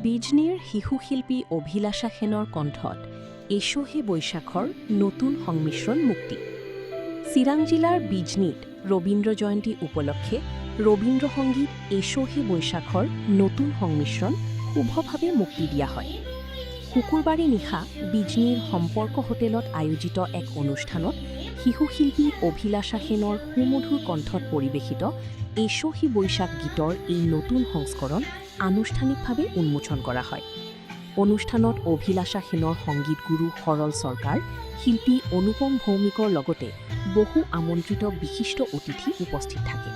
বিজনীৰ শিশু শিল্পী অভিলাষা সেনৰ কণ্ঠত এষহে বৈশাখৰ নতুন সংমিশ্ৰণ মুক্তি। চিৰাং জিলাৰ বিজনীত ৰবীন্দ্ৰ জয়ন্তী উপলক্ষে ৰবীন্দ্ৰ সংগীত এষহে বৈশাখৰ নতুন সংমিশ্ৰণ শুভভাৱে মুক্তি দিয়া হয়। শুকুৰবাৰে নিশা বিজনীৰ সম্পৰ্ক হোটেলত আয়োজিত এক অনুষ্ঠানত শিশু শিল্পী অভিলাষা সেনৰ সুমধুৰ কণ্ঠত পৰিৱেশিত এষহে বৈশাখ গীতৰ এই নতুন সংস্কৰণ আনুষ্ঠানিকভাৱে উন্মোচন কৰা হয়। অনুষ্ঠানত অভিলাষা সেনৰ সংগীত গুৰু সৰল চৰকাৰ, শিল্পী অনুপম ভৌমিকৰ লগতে বহু আমন্ত্ৰিত বিশিষ্ট অতিথি উপস্থিত থাকে।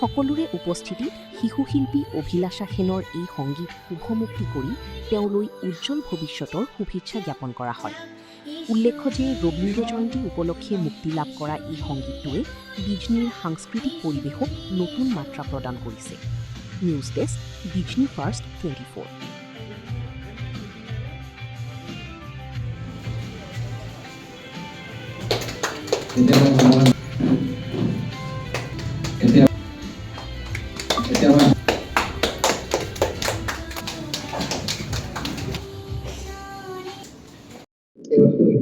সকলোৰে উপস্থিতিত শিশু শিল্পী অভিলাষা সেনৰ এই সংগীত শুভমুক্তি কৰি তেওঁলৈ উজ্জ্বল ভৱিষ্যতৰ শুভেচ্ছা জ্ঞাপন কৰা হয়। উল্লেখ্য যে ৰবীন্দ্ৰ জয়ন্তী উপলক্ষে মুক্তি লাভ কৰা এই সংগীতটোৱে বিজনীৰ সাংস্কৃতিক পৰিৱেশক নতুন মাত্ৰা প্ৰদান কৰিছে। News desk, Bijni first 24।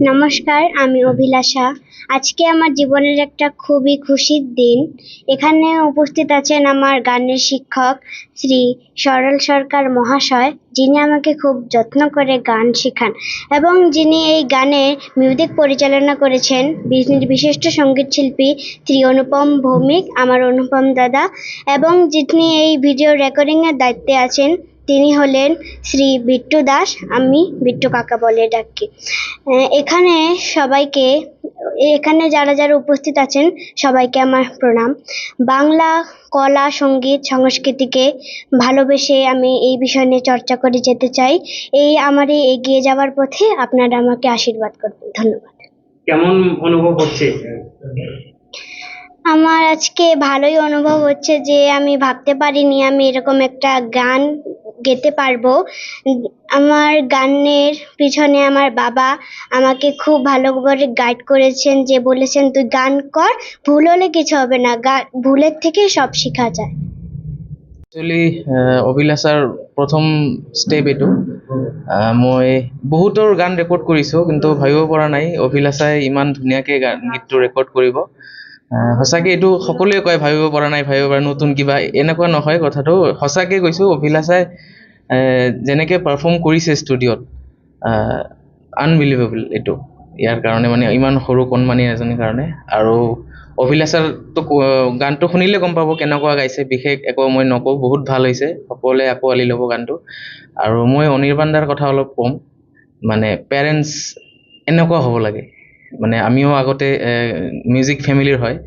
নমস্কার, আমি অভিলাষা। আজকে আমার জীবনের একটা খুবই খুশির দিন। এখানে উপস্থিত আছেন আমার গানের শিক্ষক শ্রী সরল সরকার মহাশয়, যিনি আমাকে খুব যত্ন করে গান শেখান এবং যিনি এই গানের মিউজিক পরিচালনা করেছেন বিজনীর বিশিষ্ট সঙ্গীত শিল্পী শ্রী অনুপম ভৌমিক, আমার অনুপম দাদা, এবং যিনি এই ভিডিও রেকর্ডিংয়ের দায়িত্বে আছেন তিনি হলেন শ্রী বিট্টু দাস, আমি বিট্টু কাকা বলে ডাকি। এখানে যারা যারা উপস্থিত আছেন সবাইকে আমার প্রণাম। বাংলা কলা, সঙ্গীত, সংস্কৃতিকে ভালোবেসে আমি এই বিষয় নিয়ে চর্চা করে যেতে চাই। আমার এই এগিয়ে যাওয়ার পথে আপনারা আমাকে আশীর্বাদ করবেন। ধন্যবাদ। কেমন অনুভব হচ্ছে? আমার আজকে ভালোই অনুভব হচ্ছে যে আমি ভাবতে পারিনি আমি এরকম একটা গান গেতে পারবো। আমার গানের পিছনে আমার বাবা আমাকে খুব ভালো করে গাইড করেছেন, যে বলেছেন তুই গান কর, ভুল হলে কিছু হবে না, ভুলের থেকে সব শেখা যায়। একচুৱেলি অভিলাষাৰ প্ৰথম ষ্টেপ এইটো। মই বহুতৰ গান ৰেকৰ্ড কৰিছোঁ, কিন্তু ভাবিব পৰা নাই অভিলাষাই ইমান ধুনীয়াকৈ গীতটো ৰেকৰ্ড কৰিব। সঁচাকৈ এইটো সকলোৱে কয় ভাবিব পৰা নাই, নতুন কিবা, এনেকুৱা নহয় কথাটো। সঁচাকৈ কৈছোঁ, অভিলাষাই যেনেকৈ পাৰফৰ্ম কৰিছে ষ্টুডিঅ'ত, আনবিলিভেবল এইটো। ইয়াৰ কাৰণে মানে ইমান সৰু কণমানি এজনীৰ কাৰণে। আৰু অভিলাষাৰতো গানটো শুনিলে গম পাব কেনেকুৱা গাইছে, বিশেষ একো মই নকওঁ, বহুত ভাল হৈছে। সকলোৱে আঁকোৱালি ল'ব গানটো। আৰু মই অনিৰ্বাণ দাৰ কথা অলপ ক'ম। মানে পেৰেণ্টছ এনেকুৱা হ'ব লাগে। মানে আমিও আগতে মিউজিক ফেমিলিৰ হয়,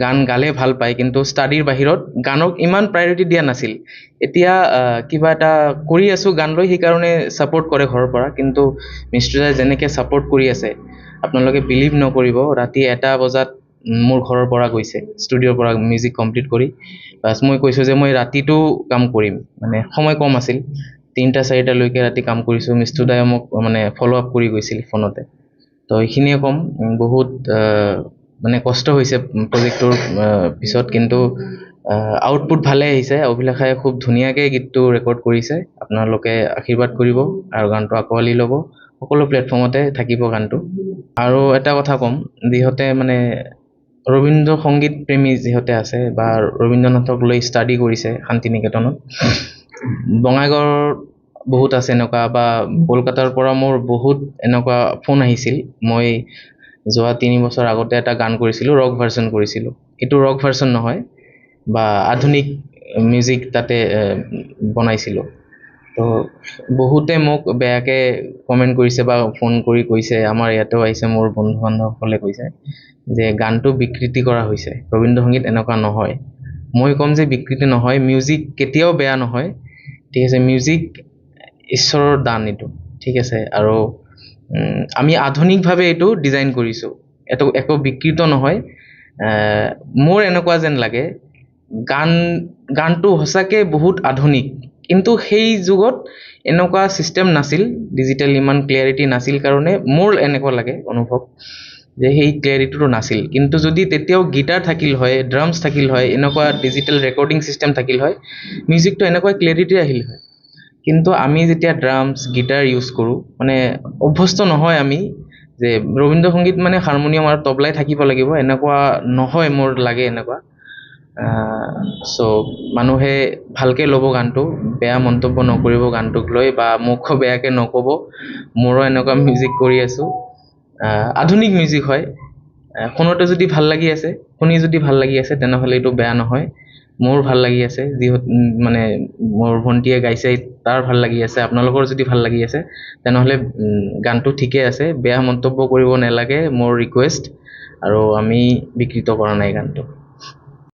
গান গালে ভাল পায়, কিন্তু ষ্টাডিৰ বাহিৰত গানক ইমান প্ৰায়ৰিটি দিয়া নাছিল। এতিয়া কিবা এটা কৰি আছোঁ গান লৈ, সেইকাৰণে ছাপোৰ্ট কৰে ঘৰৰ পৰা। কিন্তু মিষ্টুদাই যেনেকৈ ছাপোৰ্ট কৰি আছে, আপোনালোকে বিলিভ নকৰিব, ৰাতি 1টা বজাত মোৰ ঘৰৰ পৰা গৈছে, ষ্টুডিঅ'ৰ পৰা মিউজিক কমপ্লিট কৰি। বাছ মই কৈছোঁ যে মই ৰাতিটো কাম কৰিম, মানে সময় কম আছিল। 3টা-4টালৈকে ৰাতি কাম কৰিছোঁ। মিষ্টুদাই মোক মানে ফ'ল' আপ কৰি গৈছিল ফোনতে। তো এইখিনিয়ে ক'ম। বহুত মানে কষ্ট হৈছে প্ৰজেক্টটোৰ পিছত, কিন্তু আউটপুট ভালে আহিছে। অভিলাষাই খুব ধুনীয়াকৈ গীতটো ৰেকৰ্ড কৰিছে। আপোনালোকে আশীৰ্বাদ কৰিব আৰু গানটো আঁকোৱালি ল'ব। সকলো প্লেটফৰ্মতে থাকিব গানটো। আৰু এটা কথা ক'ম, যিহঁতে মানে ৰবীন্দ্ৰ সংগীত প্ৰেমী যিহঁতে আছে বা ৰবীন্দ্ৰনাথক লৈ ষ্টাডি কৰিছে শান্তি নিকেতনত, বঙাইগাঁৱৰ বহুত আছে এনেকুৱা, বা কলকাতাৰ পৰা মোৰ বহুত এনেকুৱা ফোন আহিছিল। মই যোৱা 3 বছৰ আগতে এটা গান কৰিছিলোঁ, ৰক ভাৰ্চন কৰিছিলোঁ। এইটো ৰক ভাৰ্চন নহয়, বা আধুনিক মিউজিক তাতে বনাইছিলোঁ। তো বহুতে মোক বেয়াকৈ কমেণ্ট কৰিছে বা ফোন কৰি কৈছে, আমাৰ ইয়াতেও আহিছে, মোৰ বন্ধু বান্ধৱসকলে কৈছে যে গানটো বিকৃতি কৰা হৈছে, ৰবীন্দ্ৰ সংগীত এনেকুৱা নহয়। মই ক'ম যে বিকৃতি নহয়, মিউজিক কেতিয়াও বেয়া নহয়, ঠিক আছে। মিউজিক ঈশ্বৰৰ দান এইটো, ঠিক আছে। আৰু আমি আধুনিকভাৱে এইটো ডিজাইন কৰিছোঁ, এইটো একো বিকৃত নহয়। মোৰ এনেকুৱা যেন লাগে গানটো সঁচাকৈ বহুত আধুনিক, কিন্তু সেই যুগত এনেকুৱা ছিষ্টেম নাছিল, ডিজিটেল ইমান ক্লিয়াৰিটি নাছিল কাৰণে মোৰ এনেকুৱা লাগে অনুভৱ যে সেই ক্লিয়াৰিটিটো নাছিল। কিন্তু যদি তেতিয়াও গিটাৰ থাকিল হয়, ড্ৰামছ থাকিল হয়, এনেকুৱা ডিজিটেল ৰেকৰ্ডিং ছিষ্টেম থাকিল হয়, মিউজিকটো এনেকুৱা ক্লিয়াৰিটি আহিল হয়। কিন্তু আমি যেতিয়া ড্ৰামছ গিটাৰ ইউজ কৰোঁ মানে অভ্যস্ত নহয় আমি যে ৰবীন্দ্ৰ সংগীত মানে হাৰমনিয়াম আৰু তবলাই থাকিব লাগিব এনেকুৱা নহয়, মোৰ লাগে এনেকুৱা। চ' মানুহে ভালকৈ ল'ব গানটো, বেয়া মন্তব্য নকৰিব গানটোক লৈ বা মুখো বেয়াকৈ নক'ব। মোৰো এনেকুৱা মিউজিক কৰি আছোঁ, আধুনিক মিউজিক হয়। শুনোতে যদি ভাল লাগি আছে, শুনি যদি ভাল লাগি আছে তেনেহ'লে এইটো বেয়া নহয়। মোৰ ভাল লাগি আছে, যিহেতু মানে মোৰ ভণ্টীয়ে গাইছে তাৰ ভাল লাগি আছে, আপোনালোকৰ যদি ভাল লাগি আছে তেনেহ'লে গানটো ঠিকে আছে, বেয়া মন্তব্য কৰিব নালাগে মোৰ ৰিকুৱেষ্ট। আৰু আমি বিকৃত কৰা নাই গানটো।